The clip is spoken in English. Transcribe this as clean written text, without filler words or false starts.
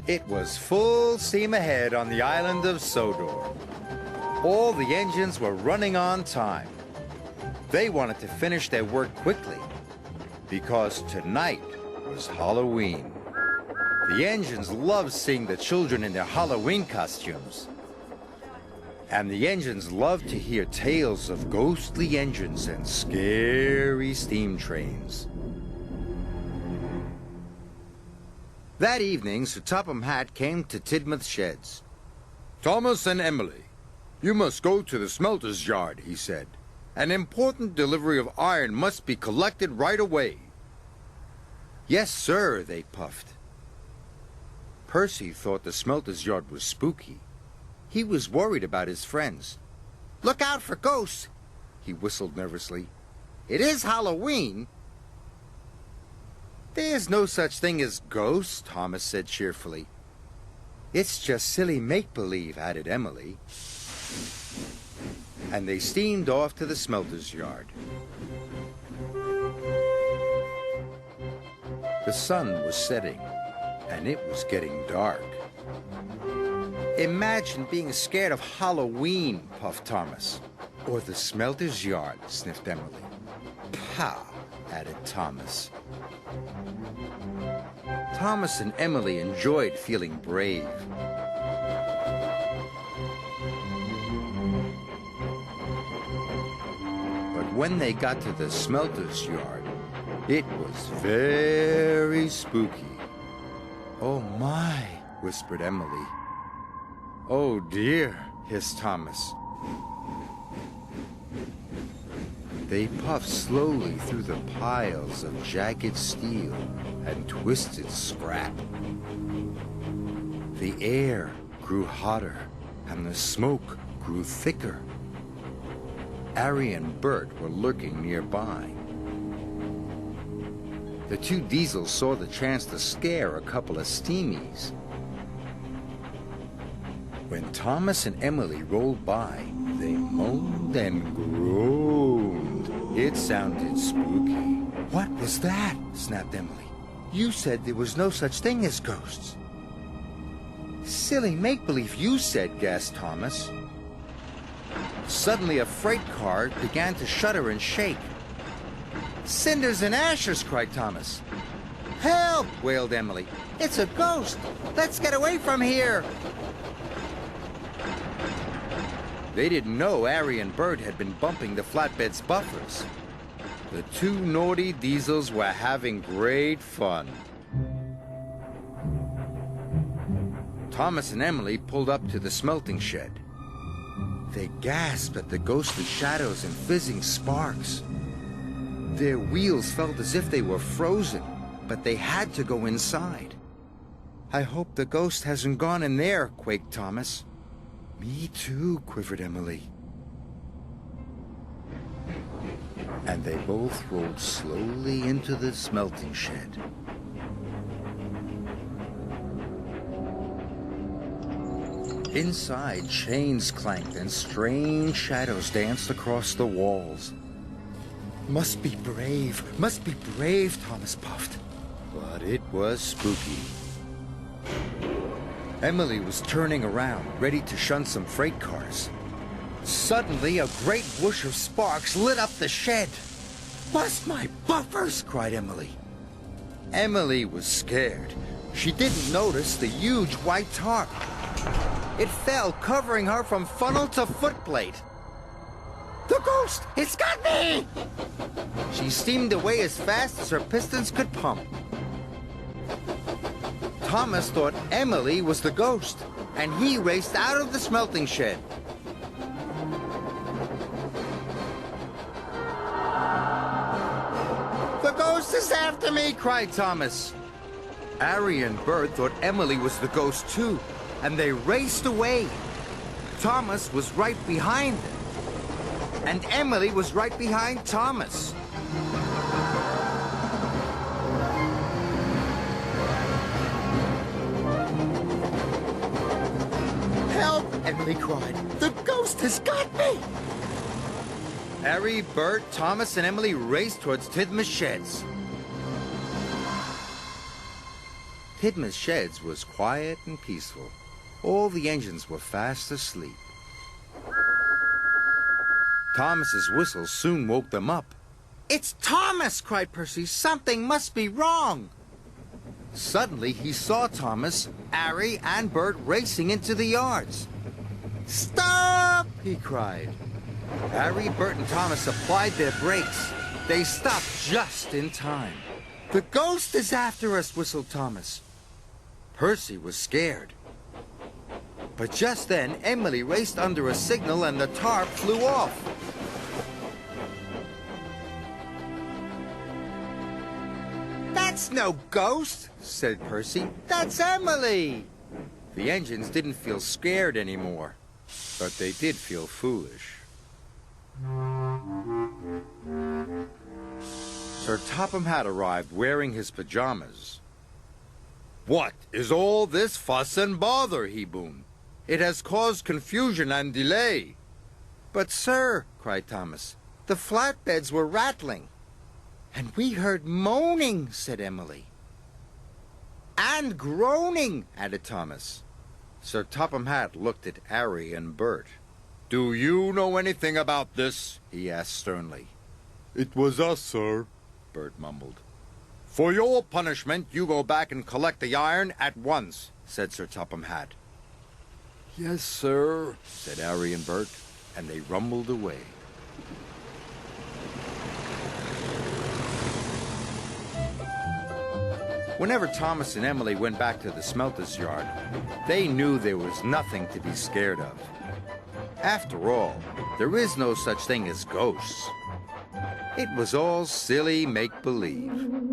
It was full steam ahead on the island of Sodor. All the engines were running on time. They wanted to finish their work quickly because tonight was Halloween. The engines loved seeing the children in their Halloween costumes. And the engines loved to hear tales of ghostly engines and scary steam trains. That evening, Sir Topham Hatt came to Tidmouth Sheds. "Thomas and Emily, you must go to the smelter's yard," he said. "An important delivery of iron must be collected right away." "Yes, sir," they puffed. Percy thought the smelter's yard was spooky. He was worried about his friends. "Look out for ghosts," he whistled nervously. "It is Halloween." "There's no such thing as ghosts," Thomas said cheerfully. "It's just silly make-believe," added Emily. And they steamed off to the smelter's yard. The sun was setting, and it was getting dark. "Imagine being scared of Halloween," puffed Thomas. "Or the smelter's yard," sniffed Emily. "Pow," added Thomas. Thomas and Emily enjoyed feeling brave. But when they got to the smelter's yard, it was very spooky. "Oh my," whispered Emily. "Oh dear," hissed Thomas. They puffed slowly through the piles of jagged steel and twisted scrap. The air grew hotter and the smoke grew thicker. Harry and Bert were lurking nearby. The two Diesels saw the chance to scare a couple of steamies. When Thomas and Emily rolled by, they moaned and groaned. It sounded spooky. "What was that?" snapped Emily. "You said there was no such thing as ghosts." "Silly make-believe, you said," gasped Thomas. Suddenly a freight car began to shudder and shake. "Cinders and ashes!" cried Thomas. "Help!" wailed Emily. "It's a ghost! Let's get away from here!" They didn't know Harry and Bert had been bumping the flatbed's buffers. The two naughty Diesels were having great fun. Thomas and Emily pulled up to the smelting shed. They gasped at the ghostly shadows and fizzing sparks. Their wheels felt as if they were frozen, but they had to go inside. "I hope the ghost hasn't gone in there," quaked Thomas. "Me too," quivered Emily. And they both rolled slowly into the smelting shed. Inside, chains clanked and strange shadows danced across the walls. Must be brave, Thomas puffed. But it was spooky. Emily was turning around, ready to shun some freight cars. Suddenly, a great whoosh of sparks lit up the shed. "Bust my buffers!" cried Emily. Emily was scared. She didn't notice the huge white tarp. It fell, covering her from funnel to footplate. "The ghost! It's got me!" She steamed away as fast as her pistons could pump. Thomas thought Emily was the ghost, and he raced out of the smelting shed. "The ghost is after me!" cried Thomas. Harry and Bert thought Emily was the ghost too, and they raced away. Thomas was right behind them, and Emily was right behind Thomas. "Help!" Emily cried. "The ghost has got me!" Harry, Bert, Thomas, and Emily raced towards Tidmouth Sheds. Hidma's sheds was quiet and peaceful. All the engines were fast asleep. Thomas's whistle soon woke them up. "It's Thomas!" cried Percy. "Something must be wrong!" Suddenly, he saw Thomas, Harry, and Bert racing into the yards. "Stop!" he cried. Harry, Bert, and Thomas applied their brakes. They stopped just in time. "The ghost is after us!" whistled Thomas. Percy was scared. But just then, Emily raced under a signal and the tarp flew off. "That's no ghost," said Percy. "That's Emily." The engines didn't feel scared anymore, but they did feel foolish. Sir Topham Hatt arrived wearing his pajamas. "What is all this fuss and bother?" he boomed. "It has caused confusion and delay." "But, sir," cried Thomas, "the flatbeds were rattling." "And we heard moaning," said Emily. "And groaning," added Thomas. Sir Topham Hatt looked at Harry and Bert. "Do you know anything about this?" he asked sternly. It was us, sir, Bert mumbled. For your punishment, you go back and collect the iron at once, said Sir Topham Hatt. Yes, sir, said Harry and Bert, and they rumbled away. Whenever Thomas and Emily went back to the smelter's yard, they knew there was nothing to be scared of. After all, there is no such thing as ghosts. It was all silly make-believe.